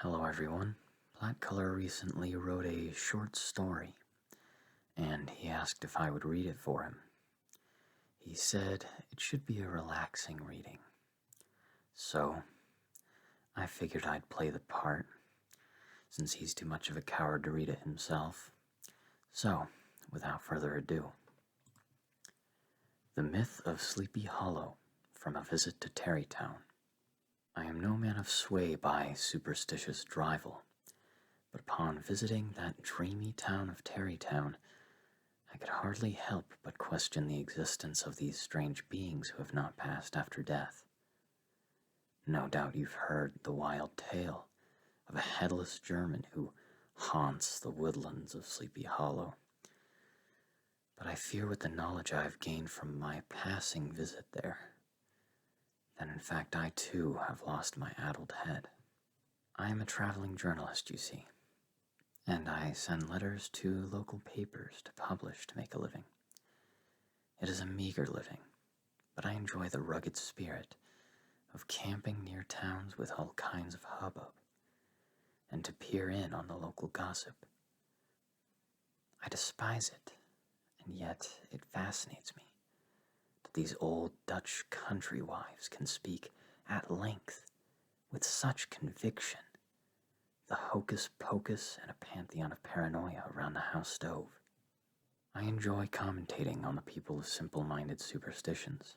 Hello everyone. Black Color recently wrote a short story, and he asked if I would read it for him. He said it should be a relaxing reading. So, I figured I'd play the part, since he's too much of a coward to read it himself. So, without further ado. The Myth of Sleepy Hollow, from A Visit to Tarrytown. I am no man of sway by superstitious drivel, but upon visiting that dreamy town of Tarrytown, I could hardly help but question the existence of these strange beings who have not passed after death. No doubt you've heard the wild tale of a headless German who haunts the woodlands of Sleepy Hollow. But I fear with the knowledge I have gained from my passing visit there, that in fact I too have lost my addled head. I am a traveling journalist, you see, and I send letters to local papers to publish to make a living. It is a meager living, but I enjoy the rugged spirit of camping near towns with all kinds of hubbub, and to peer in on the local gossip. I despise it, and yet it fascinates me that these old Dutch country wives can speak at length with such conviction the hocus pocus and a pantheon of paranoia around the house stove. I enjoy commentating on the people's simple-minded superstitions,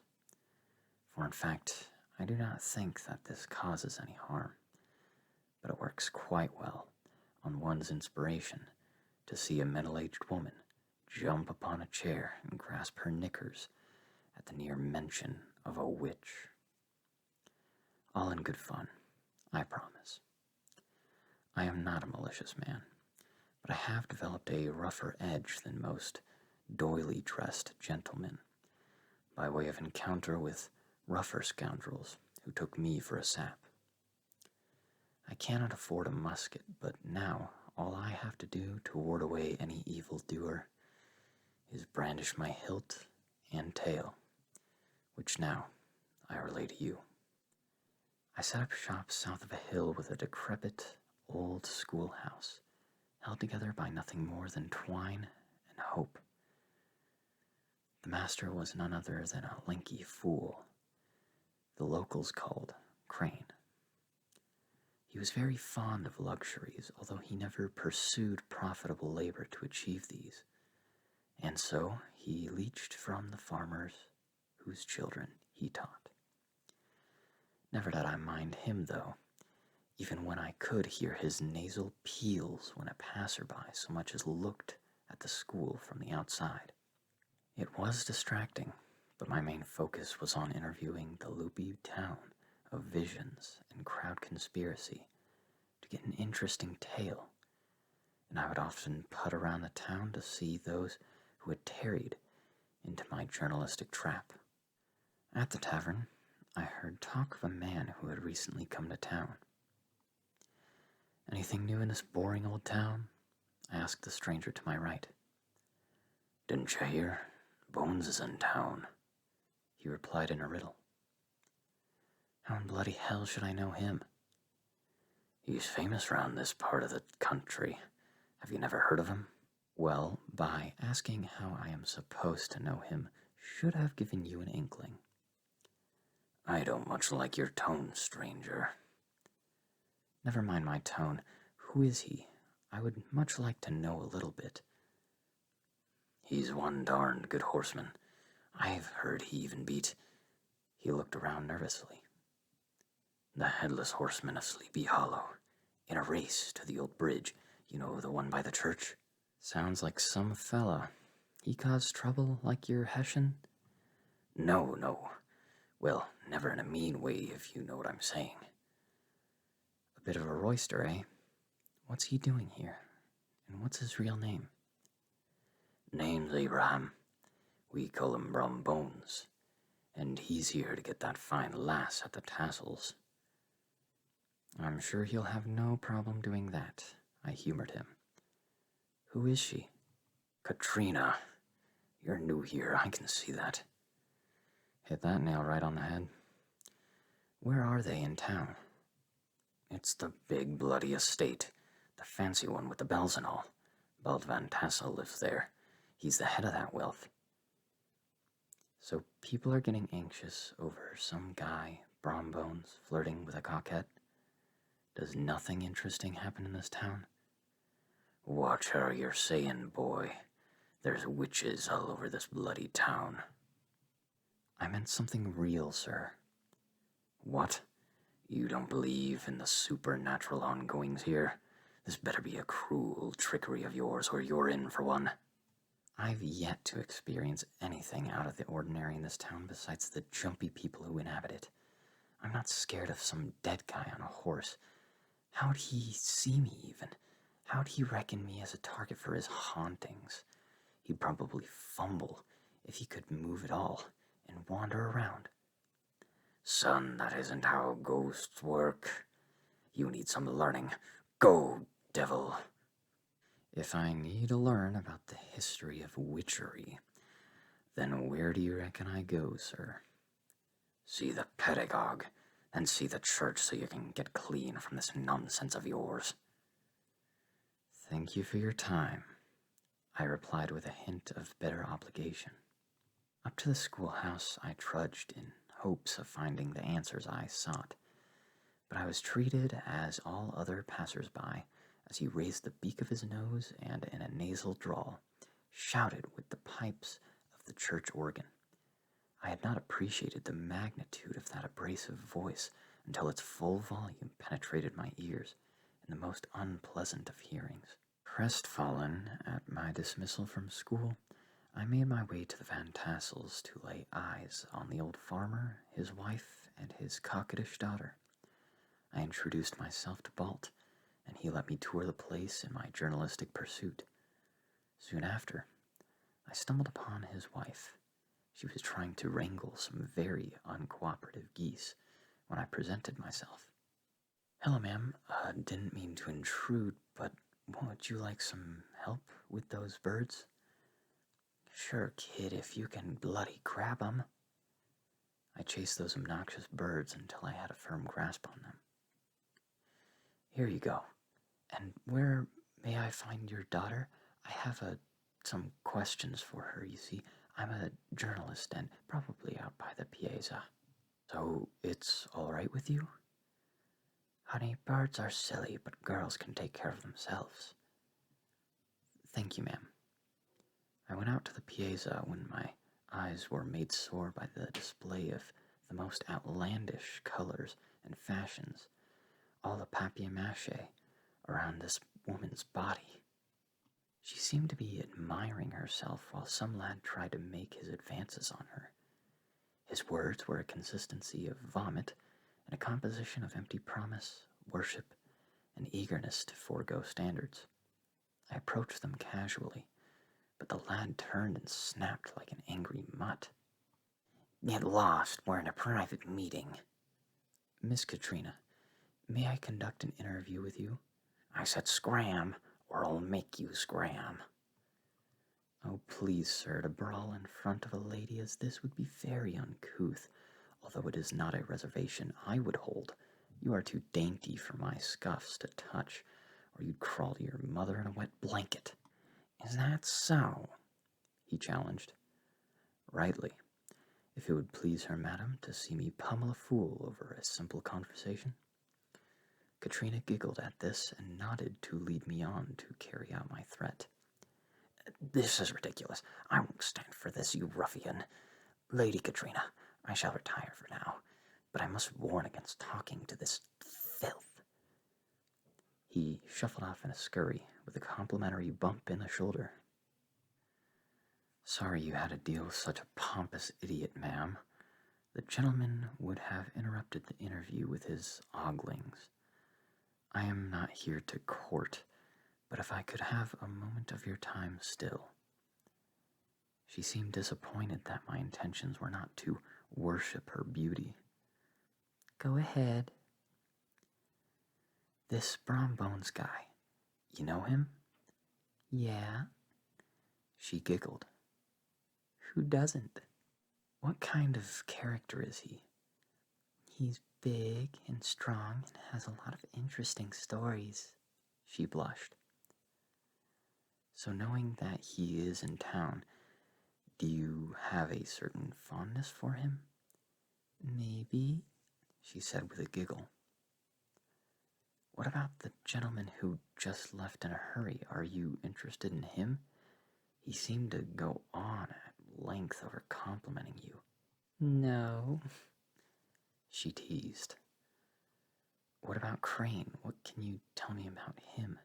for in fact, I do not think that this causes any harm, but it works quite well on one's inspiration to see a middle-aged woman jump upon a chair and grasp her knickers at the near mention of a witch. All in good fun, I promise. I am not a malicious man, but I have developed a rougher edge than most doily-dressed gentlemen, by way of encounter with rougher scoundrels who took me for a sap. I cannot afford a musket, but now all I have to do to ward away any evildoer is brandish my hilt and tail, which now I relay to you. I set up shop south of a hill with a decrepit old schoolhouse, held together by nothing more than twine and hope. The master was none other than a lanky fool, the locals called Crane. He was very fond of luxuries, although he never pursued profitable labor to achieve these, and so he leached from the farmers whose children he taught. Never did I mind him, though, even when I could hear his nasal peals when a passerby so much as looked at the school from the outside. It was distracting, but my main focus was on interviewing the loopy town of visions and crowd conspiracy to get an interesting tale, and I would often putt around the town to see those who had tarried into my journalistic trap. At the tavern, I heard talk of a man who had recently come to town. "Anything new in this boring old town?" I asked the stranger to my right. "Didn't you hear? Bones is in town," he replied in a riddle. "How in bloody hell should I know him?" "He's famous round this part of the country. Have you never heard of him?" Well, by asking how I am supposed to know him should have given you an inkling. "I don't much like your tone, stranger." "Never mind my tone. Who is he? I would much like to know a little bit." "He's one darned good horseman. I've heard he even beat—" He looked around nervously. "The headless horseman of Sleepy Hollow, in a race to the old bridge, you know, the one by the church." "Sounds like some fella. He caused trouble like your Hessian?" No. Well, never in a mean way, if you know what I'm saying." "A bit of a roister, eh? What's he doing here? And what's his real name?" "Name's Abraham. We call him Brum Bones. And he's here to get that fine lass at the tassels." "I'm sure he'll have no problem doing that," I humored him. "Who is she?" "Katrina. You're new here, I can see that." Hit that nail right on the head. "Where are they in town?" It's the big bloody estate, the fancy one with the bells and all. Bald Van Tassel lives there. He's the head of that wealth. So people are getting anxious over some guy, Brombones, flirting with a coquette? Does nothing interesting happen in this town? Watch how you're saying, boy. There's witches all over this bloody town. I meant something real, sir. What? You don't believe in the supernatural ongoings here? This better be a cruel trickery of yours, or you're in for one. I've yet to experience anything out of the ordinary in this town besides the jumpy people who inhabit it. I'm not scared of some dead guy on a horse. How'd he see me, even? How'd he reckon me as a target for his hauntings? He'd probably fumble, if he could move at all, and wander around. Son, that isn't how ghosts work. You need some learning. Go, devil. If I need to learn about the history of witchery, then where do you reckon I go, sir? See the pedagogue, then see the church so you can get clean from this nonsense of yours. Thank you for your time, I replied with a hint of better obligation. Up to the schoolhouse I trudged in hopes of finding the answers I sought, but I was treated as all other passers-by as he raised the beak of his nose and, in a nasal drawl, shouted with the pipes of the church organ. I had not appreciated the magnitude of that abrasive voice until its full volume penetrated my ears in the most unpleasant of hearings. Crestfallen at my dismissal from school, I made my way to the Van Tassels to lay eyes on the old farmer, his wife, and his coquettish daughter. I introduced myself to Balt, and he let me tour the place in my journalistic pursuit. Soon after, I stumbled upon his wife. She was trying to wrangle some very uncooperative geese when I presented myself. Hello, ma'am. Didn't mean to intrude, but would you like some help with those birds? Sure, kid, if you can bloody grab 'em. I chased those obnoxious birds until I had a firm grasp on them. Here you go. And where may I find your daughter? I have some questions for her, you see. I'm a journalist and probably out by the piazza. So it's all right with you? Honey, birds are silly, but girls can take care of themselves. Thank you, ma'am. I went out to the piazza when my eyes were made sore by the display of the most outlandish colors and fashions, all the papier-mâché around this woman's body. She seemed to be admiring herself while some lad tried to make his advances on her. His words were a consistency of vomit and a composition of empty promise, worship, and eagerness to forego standards. I approached them casually, but the lad turned and snapped like an angry mutt. Get lost, we're in a private meeting. Miss Katrina, may I conduct an interview with you? I said scram, or I'll make you scram. Oh, please, sir, to brawl in front of a lady as this would be very uncouth, although it is not a reservation I would hold. You are too dainty for my scuffs to touch, or you'd crawl to your mother in a wet blanket. Is that so? He challenged. Rightly. If it would please her, madam, to see me pummel a fool over a simple conversation. Katrina giggled at this and nodded to lead me on to carry out my threat. This is ridiculous. I won't stand for this, you ruffian. Lady Katrina, I shall retire for now, but I must warn against talking to this filth. He shuffled off in a scurry with a complimentary bump in the shoulder. Sorry you had to deal with such a pompous idiot, ma'am. The gentleman would have interrupted the interview with his oglings. I am not here to court, but if I could have a moment of your time still. She seemed disappointed that my intentions were not to worship her beauty. Go ahead. This Brombones guy, you know him? Yeah. She giggled. Who doesn't? What kind of character is he? He's big and strong and has a lot of interesting stories. She blushed. So knowing that he is in town, do you have a certain fondness for him? Maybe, she said with a giggle. What about the gentleman who just left in a hurry? Are you interested in him? He seemed to go on at length over complimenting you. No, she teased. What about Crane? What can you tell me about him?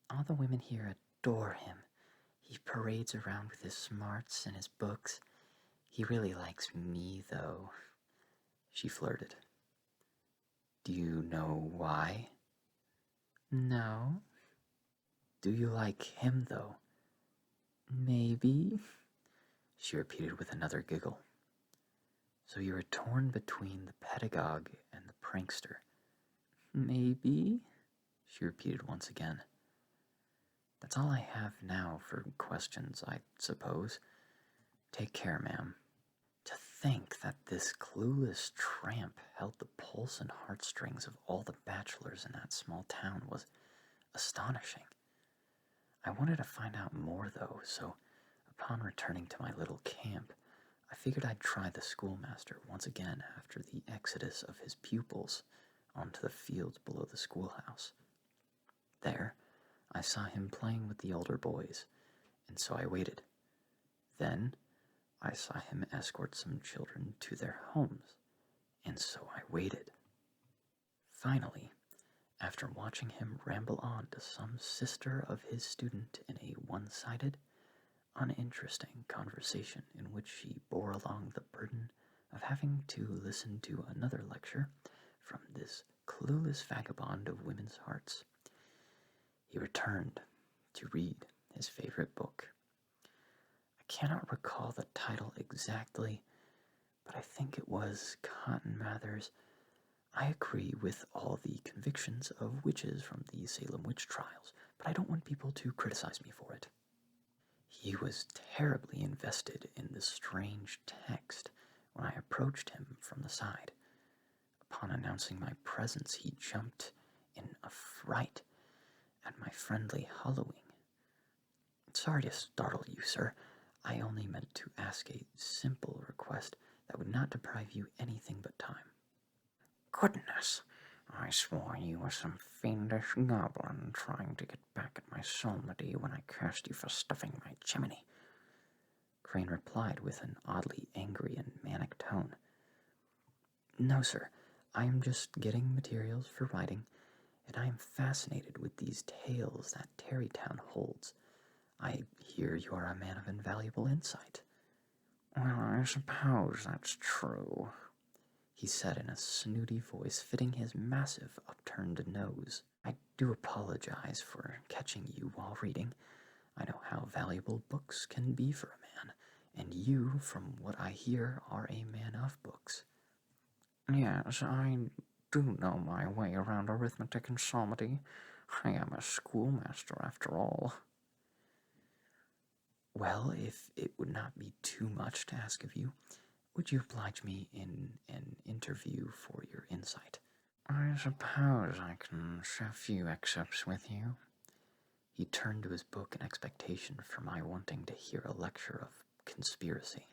All the women here adore him. He parades around with his smarts and his books. He really likes me, though, she flirted. Do you know why? No. Do you like him, though? Maybe, she repeated with another giggle. So you were torn between the pedagogue and the prankster. Maybe, she repeated once again. That's all I have now for questions, I suppose. Take care, ma'am. To think that this clueless tramp held the pulse and heartstrings of all the bachelors in that small town was astonishing. I wanted to find out more, though, so upon returning to my little camp, I figured I'd try the schoolmaster once again after the exodus of his pupils onto the fields below the schoolhouse. There, I saw him playing with the older boys, and so I waited. Then, I saw him escort some children to their homes, and so I waited. Finally, after watching him ramble on to some sister of his student in a one-sided, uninteresting conversation in which she bore along the burden of having to listen to another lecture from this clueless vagabond of women's hearts, he returned to read his favorite book. I cannot recall the title exactly, but I think it was Cotton Mather's I agree with all the convictions of witches from the Salem witch trials, but I don't want people to criticize me for it. He was terribly invested in this strange text when I approached him from the side. Upon announcing my presence, he jumped in a fright at my friendly hollowing. Sorry to startle you, sir. I only meant to ask a simple request that would not deprive you anything but time. Goodness, I swore you were some fiendish goblin trying to get back at my psalmody when I cursed you for stuffing my chimney. Crane replied with an oddly angry and manic tone. No, sir, I am just getting materials for writing, and I am fascinated with these tales that Tarrytown holds. I hear you are a man of invaluable insight. Well, I suppose that's true, he said in a snooty voice fitting his massive upturned nose. I do apologize for catching you while reading. I know how valuable books can be for a man, and you, from what I hear, are a man of books. Yes, I do know my way around arithmetic and psalmody. I am a schoolmaster, after all. Well, if it would not be too much to ask of you, would you oblige me in an interview for your insight? I suppose I can share a few excerpts with you. He turned to his book in expectation for my wanting to hear a lecture of conspiracy.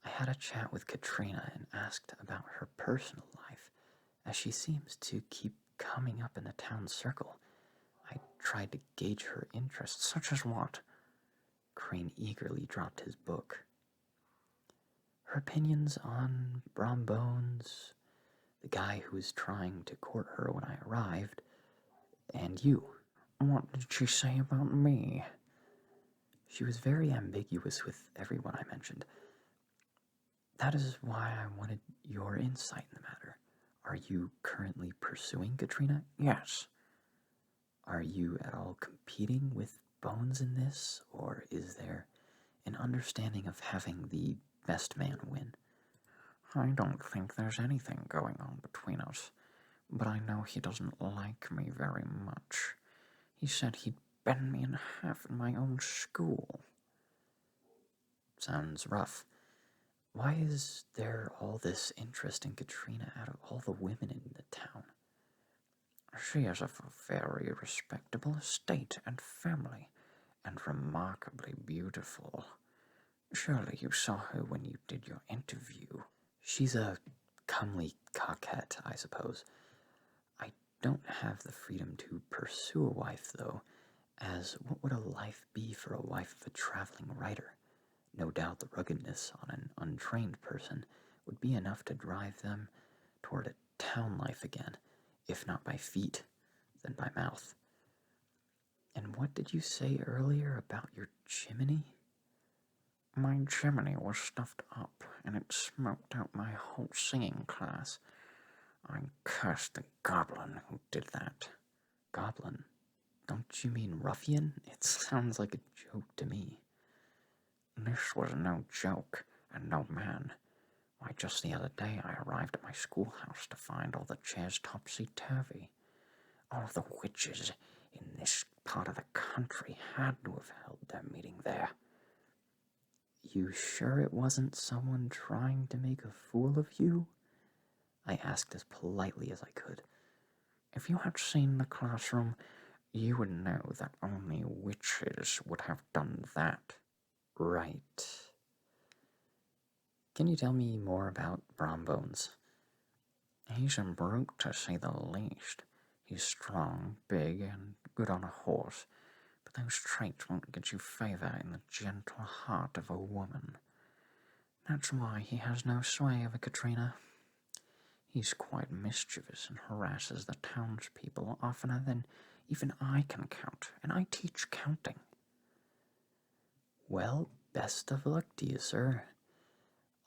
I had a chat with Katrina and asked about her personal life, as she seems to keep coming up in the town circle. I tried to gauge her interests. Such as what? Crane eagerly dropped his book. Her opinions on Brom Bones, the guy who was trying to court her when I arrived, and you. What did she say about me? She was very ambiguous with everyone I mentioned. That is why I wanted your insight in the matter. Are you currently pursuing Katrina? Yes. Are you at all competing with Bones in this, or is there an understanding of having the best man win? I don't think there's anything going on between us, but I know he doesn't like me very much. He said he'd bend me in half in my own school. Sounds rough. Why is there all this interest in Katrina out of all the women in the town? She is of a very respectable estate and family, and remarkably beautiful. Surely you saw her when you did your interview. She's a comely coquette, I suppose. I don't have the freedom to pursue a wife, though, as what would a life be for a wife of a traveling writer? No doubt the ruggedness on an untrained person would be enough to drive them toward a town life again, if not by feet, then by mouth. And what did you say earlier about your chimney? My chimney was stuffed up, and it smoked out my whole singing class. I cursed the goblin who did that. Goblin? Don't you mean ruffian? It sounds like a joke to me. This was no joke, and no man. Why, just the other day I arrived at my schoolhouse to find all the chairs topsy-turvy. All the witches in this part of the country had to have held their meeting there. You sure it wasn't someone trying to make a fool of you? I asked as politely as I could. If you had seen the classroom, you would know that only witches would have done that. Right. Can you tell me more about Brombones? He's a brute, to say the least. He's strong, big, and good on a horse, but those traits won't get you favor in the gentle heart of a woman. That's why he has no sway over Katrina. He's quite mischievous and harasses the townspeople oftener than even I can count, and I teach counting. Well, best of luck to you, sir.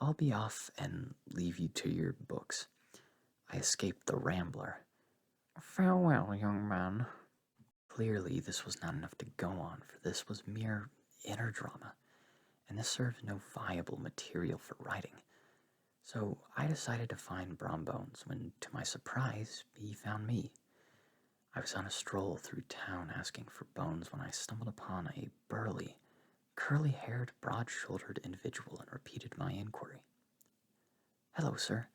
I'll be off and leave you to your books. I escaped the Rambler. Farewell, young man. Clearly, this was not enough to go on, for this was mere inner drama, and this served no viable material for writing. So I decided to find Brombones when, to my surprise, he found me. I was on a stroll through town asking for Bones when I stumbled upon a burly, curly-haired, broad-shouldered individual and repeated my inquiry. "Hello, sir.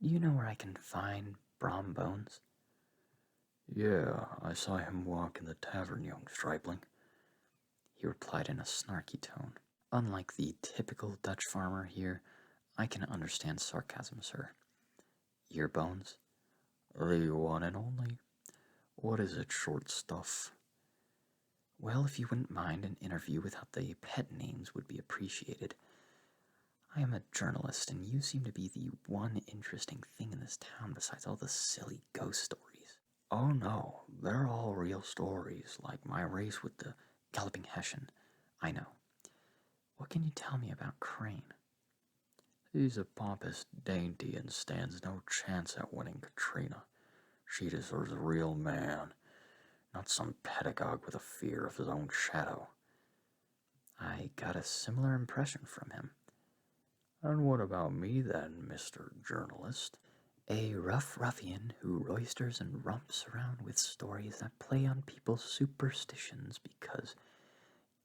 Do you know where I can find Brombones?" "Yeah, I saw him walk in the tavern, young stripling," he replied in a snarky tone. Unlike the typical Dutch farmer here, I can understand sarcasm, sir. Your Bones? "The one and only. What is it, short stuff?" Well, if you wouldn't mind, an interview without the pet names would be appreciated. I am a journalist, and you seem to be the one interesting thing in this town besides all the silly ghost stories. "Oh no, they're all real stories, like my race with the Galloping Hessian. I know. What can you tell me about Crane?" He's a pompous dainty and stands no chance at winning Katrina. She deserves a real man, not some pedagogue with a fear of his own shadow." I got a similar impression from him. "And what about me then, Mr. Journalist?" A rough ruffian who roisters and romps around with stories that play on people's superstitions because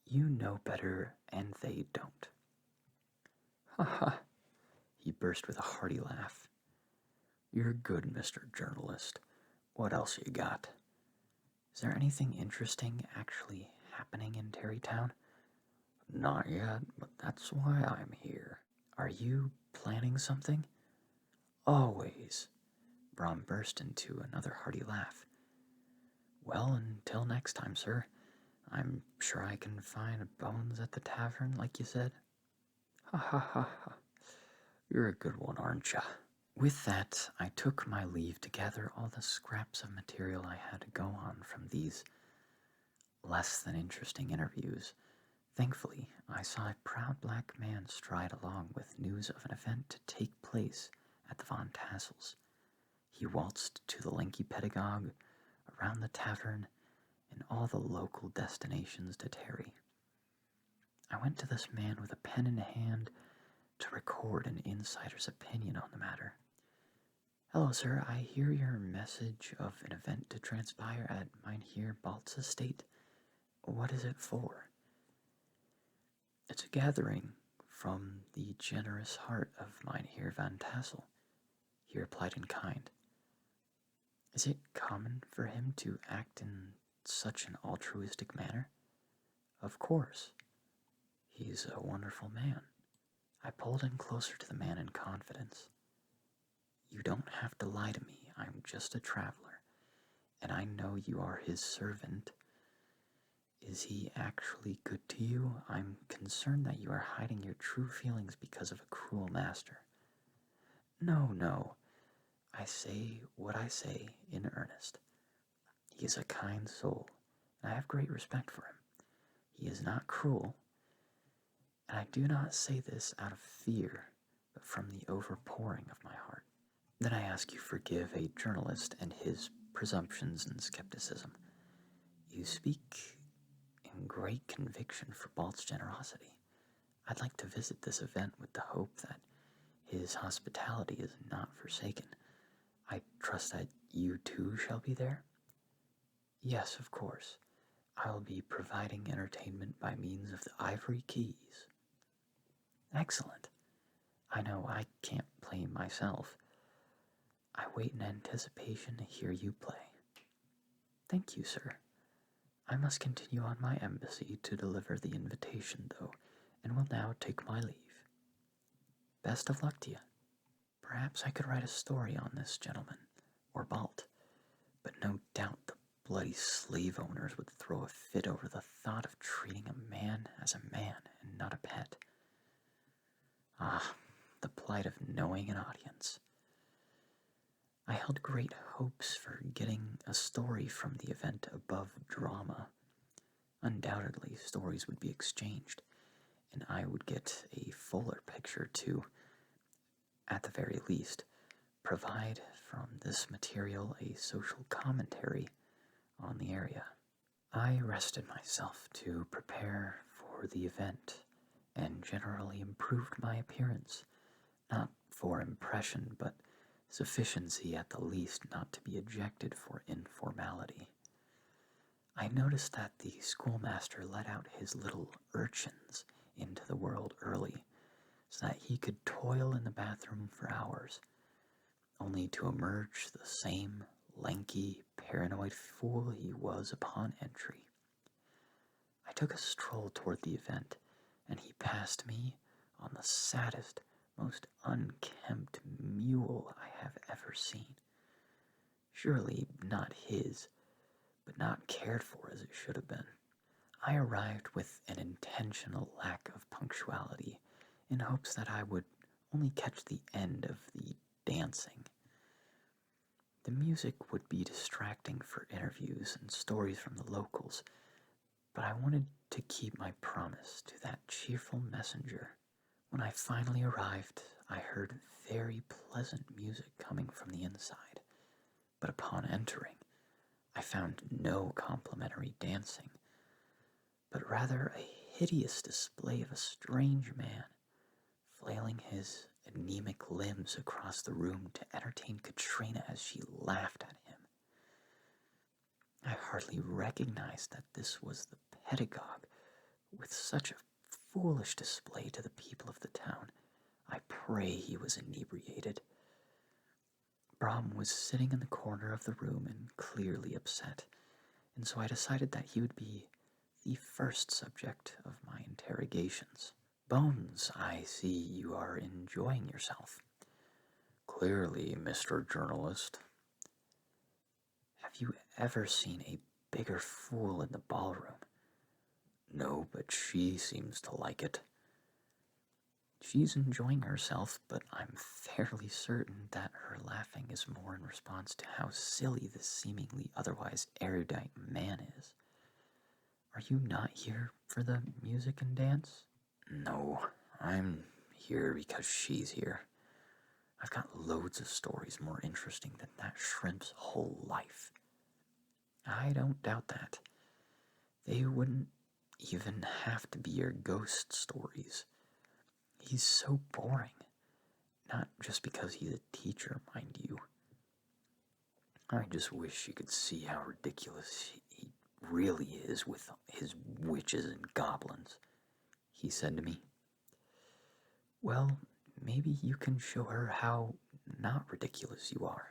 you know better and they don't. "Ha ha!" He burst with a hearty laugh. "You're good, Mr. Journalist. What else you got?" Is there anything interesting actually happening in Terrytown? "Not yet, but that's why I'm here." Are you planning something? Always. Brom burst into another hearty laugh. Well, until next time, sir. I'm sure I can find Bones at the tavern, like you said. Ha ha ha ha. You're a good one, aren't ya? With that, I took my leave to gather all the scraps of material I had to go on from these less than interesting interviews. Thankfully, I saw a proud black man stride along with news of an event to take place at the Von Tassels. He waltzed to the lanky pedagogue, around the tavern, and all the local destinations to Terry. I went to this man with a pen in hand to record an insider's opinion on the matter. "Hello, sir. I hear your message of an event to transpire at Mynheer Balt's estate. What is it for?" "It's a gathering From the generous heart of Mynheer Van Tassel, he replied in kind. Is it common for him to act in such an altruistic manner? Of course. He's a wonderful man. I pulled in closer to the man in confidence. You don't have to lie to me. I'm just a traveler, and I know you are his servant. Is he actually good to you? I'm concerned that you are hiding your true feelings because of a cruel master. No. I say what I say in earnest. He is a kind soul, and I have great respect for him. He is not cruel, and I do not say this out of fear, but from the overpouring of my heart. Then I ask you forgive a journalist and his presumptions and skepticism. You speak in great conviction for Balt's generosity. I'd like to visit this event with the hope that his hospitality is not forsaken. I trust that you too shall be there? Yes, of course. I will be providing entertainment by means of the ivory keys. Excellent. I know I can't play myself. I wait in anticipation to hear you play. Thank you, sir. I must continue on my embassy to deliver the invitation, though, and will now take my leave. Best of luck to you. Perhaps I could write a story on this gentleman, or Balt, but no doubt the bloody slave owners would throw a fit over the thought of treating a man as a man and not a pet. Ah, the plight of knowing an audience. I held great hopes for getting a story from the event above drama. Undoubtedly, stories would be exchanged, and I would get a fuller picture to, at the very least, provide from this material a social commentary on the area. I rested myself to prepare for the event and generally improved my appearance, not for impression, but sufficiency at the least not to be ejected for informality. I noticed that the schoolmaster let out his little urchins into the world early, so that he could toil in the bathroom for hours, only to emerge the same lanky, paranoid fool he was upon entry. I took a stroll toward the event, and he passed me on the saddest, most unkempt mule I have ever seen. Surely not his, but not cared for as it should have been. I arrived with an intentional lack of punctuality, in hopes that I would only catch the end of the dancing. The music would be distracting for interviews and stories from the locals, but I wanted to keep my promise to that cheerful messenger. When I finally arrived, I heard very pleasant music coming from the inside, but upon entering, I found no complimentary dancing, but rather a hideous display of a strange man, flailing his anemic limbs across the room to entertain Katrina as she laughed at him. I hardly recognized that this was the pedagogue, with such a foolish display to the people of the town. I pray he was inebriated. Brom was sitting in the corner of the room and clearly upset, and so I decided that he would be the first subject of my interrogations. Bones, I see you are enjoying yourself. Clearly, Mr. Journalist. Have you ever seen a bigger fool in the ballroom? No, but she seems to like it. She's enjoying herself, but I'm fairly certain that her laughing is more in response to how silly this seemingly otherwise erudite man is. Are you not here for the music and dance? No, I'm here because she's here. I've got loads of stories more interesting than that shrimp's whole life. I don't doubt that. They wouldn't even have to be your ghost stories. He's so boring. Not just because he's a teacher, mind you. I just wish you could see how ridiculous he really is with his witches and goblins, he said to me. Well, maybe you can show her how not ridiculous you are.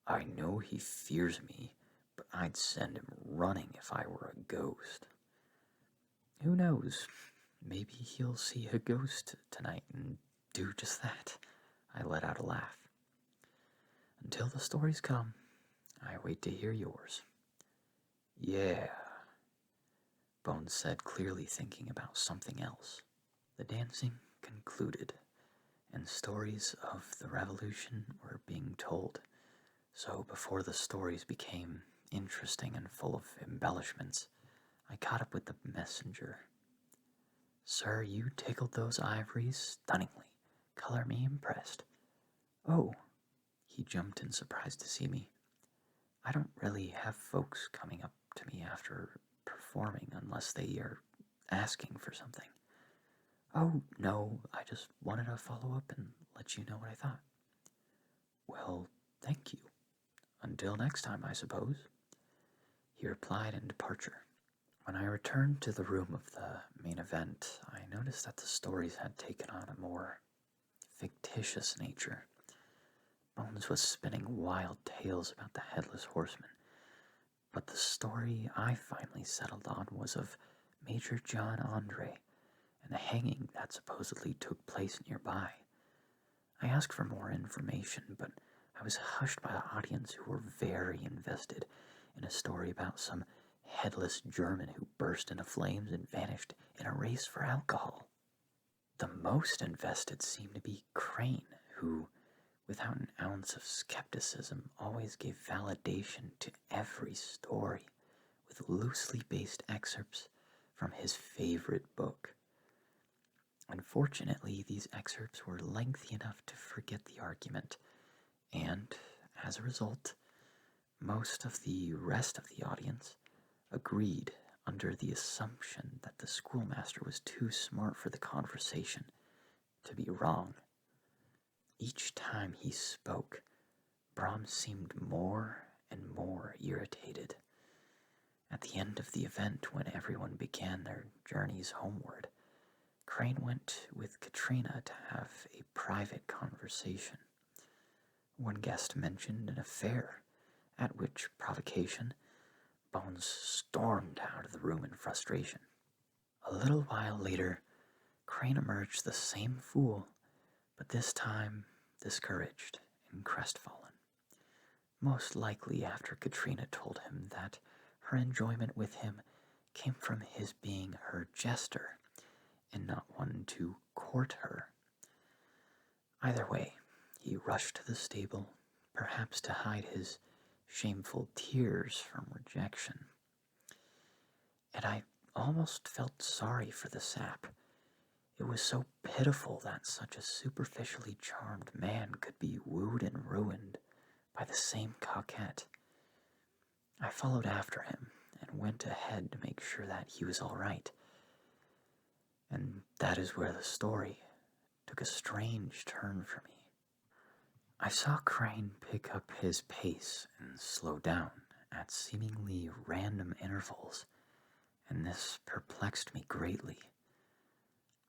I know he fears me, but I'd send him running if I were a ghost. Who knows? Maybe he'll see a ghost tonight and do just that. I let out a laugh. Until the stories come, I wait to hear yours. Yeah, Bones said, clearly thinking about something else. The dancing concluded, and stories of the revolution were being told. So before the stories became interesting and full of embellishments, I caught up with the messenger. Sir, you tickled those ivories stunningly. Color me impressed. Oh, he jumped in surprise to see me. I don't really have folks coming up to me after performing unless they are asking for something. Oh, no, I just wanted to follow up and let you know what I thought. Well, thank you. Until next time, I suppose, he replied in departure. When I returned to the room of the main event, I noticed that the stories had taken on a more fictitious nature. Bones was spinning wild tales about the Headless Horseman, but the story I finally settled on was of Major John Andre and the hanging that supposedly took place nearby. I asked for more information, but I was hushed by the audience who were very invested in a story about some headless German who burst into flames and vanished in a race for alcohol. The most invested seemed to be Crane, who, without an ounce of skepticism, always gave validation to every story with loosely based excerpts from his favorite book. Unfortunately, these excerpts were lengthy enough to forget the argument, and, as a result, most of the rest of the audience agreed under the assumption that the schoolmaster was too smart for the conversation to be wrong. Each time he spoke, Brahms seemed more and more irritated. At the end of the event, when everyone began their journeys homeward, Crane went with Katrina to have a private conversation. One guest mentioned an affair, at which provocation, Bones stormed out of the room in frustration. A little while later, Crane emerged the same fool, but this time discouraged and crestfallen. Most likely after Katrina told him that her enjoyment with him came from his being her jester and not one to court her. Either way, he rushed to the stable, perhaps to hide his shameful tears from rejection. And I almost felt sorry for the sap. It was so pitiful that such a superficially charmed man could be wooed and ruined by the same coquette. I followed after him and went ahead to make sure that he was all right. And that is where the story took a strange turn for me. I saw Crane pick up his pace and slow down at seemingly random intervals, and this perplexed me greatly.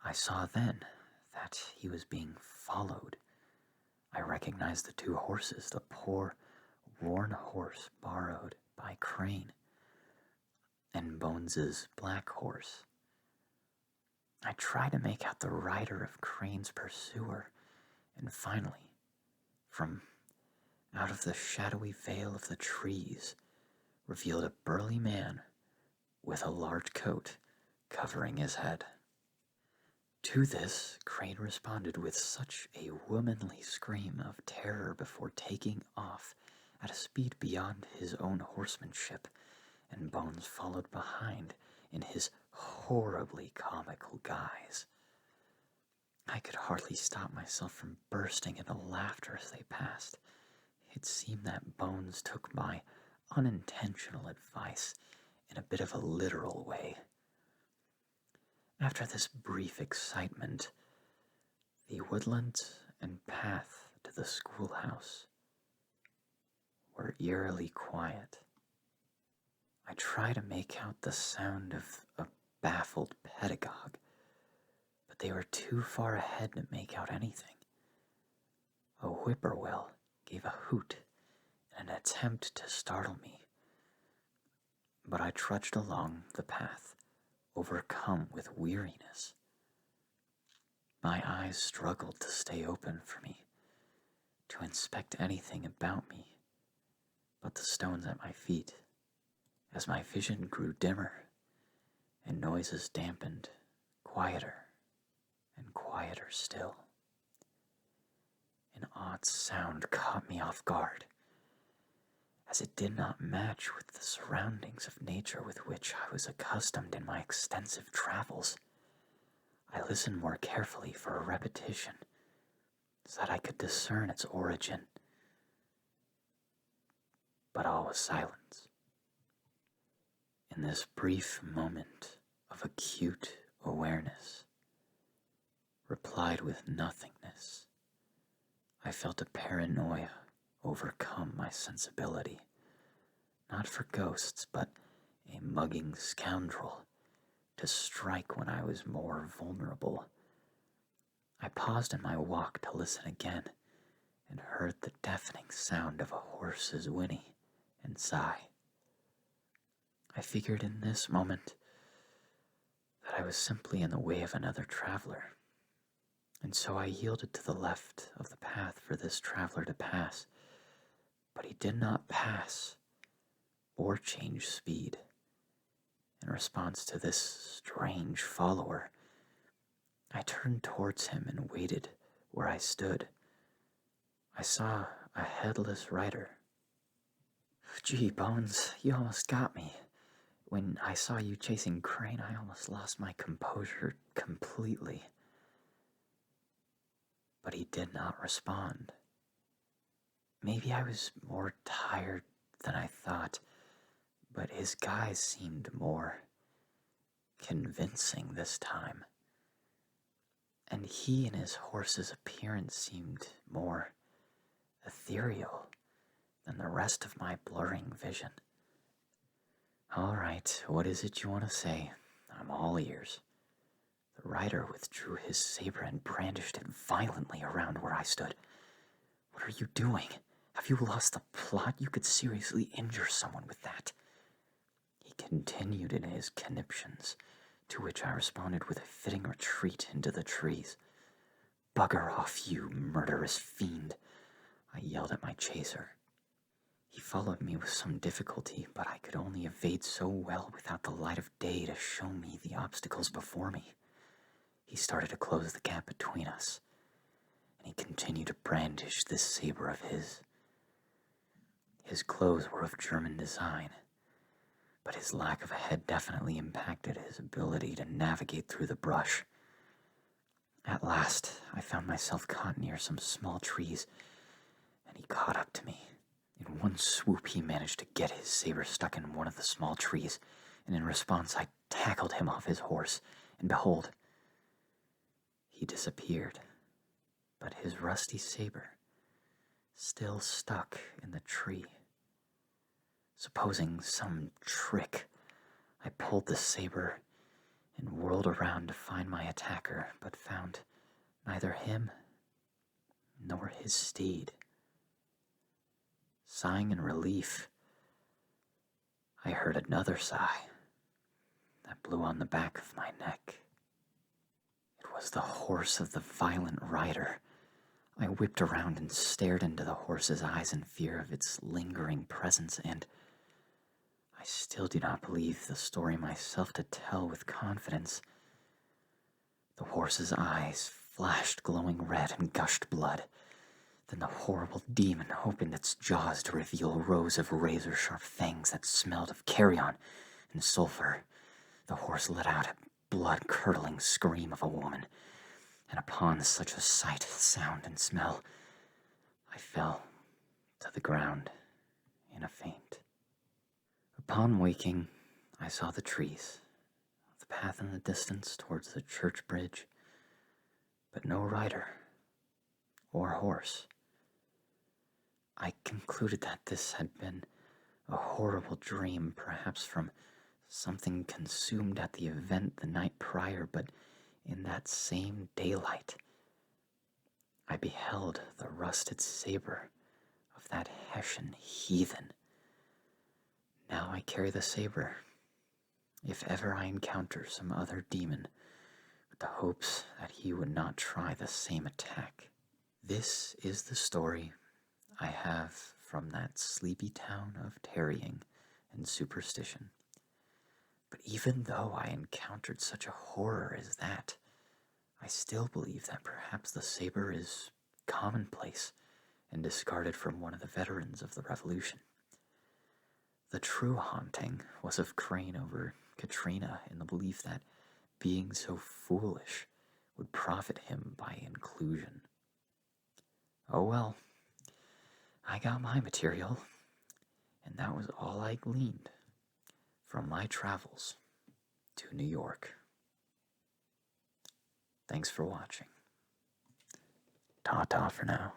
I saw then that he was being followed. I recognized the two horses, the poor, worn horse borrowed by Crane, and Bones's black horse. I tried to make out the rider of Crane's pursuer, and finally, from out of the shadowy veil of the trees, revealed a burly man with a large coat covering his head. To this, Crane responded with such a womanly scream of terror before taking off at a speed beyond his own horsemanship, and Bones followed behind in his horribly comical guise. I could hardly stop myself from bursting into laughter as they passed. It seemed that Bones took my unintentional advice in a bit of a literal way. After this brief excitement, the woodlands and path to the schoolhouse were eerily quiet. I tried to make out the sound of a baffled pedagogue, but they were too far ahead to make out anything. A whippoorwill gave a hoot in an attempt to startle me, but I trudged along the path, overcome with weariness. My eyes struggled to stay open for me, to inspect anything about me but the stones at my feet. As my vision grew dimmer and noises dampened, quieter and quieter still, an odd sound caught me off guard, as it did not match with the surroundings of nature with which I was accustomed in my extensive travels. I listened more carefully for a repetition, so that I could discern its origin, but all was silence. In this brief moment of acute awareness, replied with nothingness, I felt a paranoia overcome my sensibility, not for ghosts, but a mugging scoundrel to strike when I was more vulnerable. I paused in my walk to listen again, and heard the deafening sound of a horse's whinny and sigh. I figured in this moment that I was simply in the way of another traveler, and so I yielded to the left of the path for this traveler to pass. But he did not pass or change speed. In response to this strange follower, I turned towards him and waited where I stood. I saw a headless rider. Gee, Bones, you almost got me. When I saw you chasing Crane, I almost lost my composure completely. But he did not respond. Maybe I was more tired than I thought, but his guise seemed more convincing this time. And he and his horse's appearance seemed more ethereal than the rest of my blurring vision. All right, what is it you want to say? I'm all ears. The rider withdrew his saber and brandished it violently around where I stood. What are you doing? Have you lost the plot? You could seriously injure someone with that. He continued in his conniptions, to which I responded with a fitting retreat into the trees. Bugger off, you murderous fiend, I yelled at my chaser. He followed me with some difficulty, but I could only evade so well without the light of day to show me the obstacles before me. He started to close the gap between us, and he continued to brandish this saber of his. His clothes were of German design, but his lack of a head definitely impacted his ability to navigate through the brush. At last, I found myself caught near some small trees, and he caught up to me. In one swoop, he managed to get his saber stuck in one of the small trees, and in response, I tackled him off his horse, and behold, he disappeared, but his rusty saber still stuck in the tree. Supposing some trick, I pulled the saber and whirled around to find my attacker, but found neither him nor his steed. Sighing in relief, I heard another sigh that blew on the back of my neck. It was the horse of the violent rider. I whipped around and stared into the horse's eyes in fear of its lingering presence, and I still do not believe the story myself to tell with confidence. The horse's eyes flashed glowing red and gushed blood. Then the horrible demon opened its jaws to reveal rows of razor-sharp fangs that smelled of carrion and sulfur. The horse let out a blood-curdling scream of a woman, and upon such a sight, sound, and smell, I fell to the ground in a faint. Upon waking, I saw the trees, the path in the distance towards the church bridge, but no rider or horse. I concluded that this had been a horrible dream, perhaps from something consumed at the event the night prior, but In that same daylight, I beheld the rusted saber of that Hessian heathen. Now I carry the saber, if ever I encounter some other demon, with the hopes that he would not try the same attack. This is the story I have from that sleepy town of tarrying and superstition. But even though I encountered such a horror as that, I still believe that perhaps the saber is commonplace and discarded from one of the veterans of the Revolution. The true haunting was of Crane over Katrina, in the belief that being so foolish would profit him by inclusion. Oh well, I got my material, and that was all I gleaned from my travels to New York. Thanks for watching. Ta-ta for now.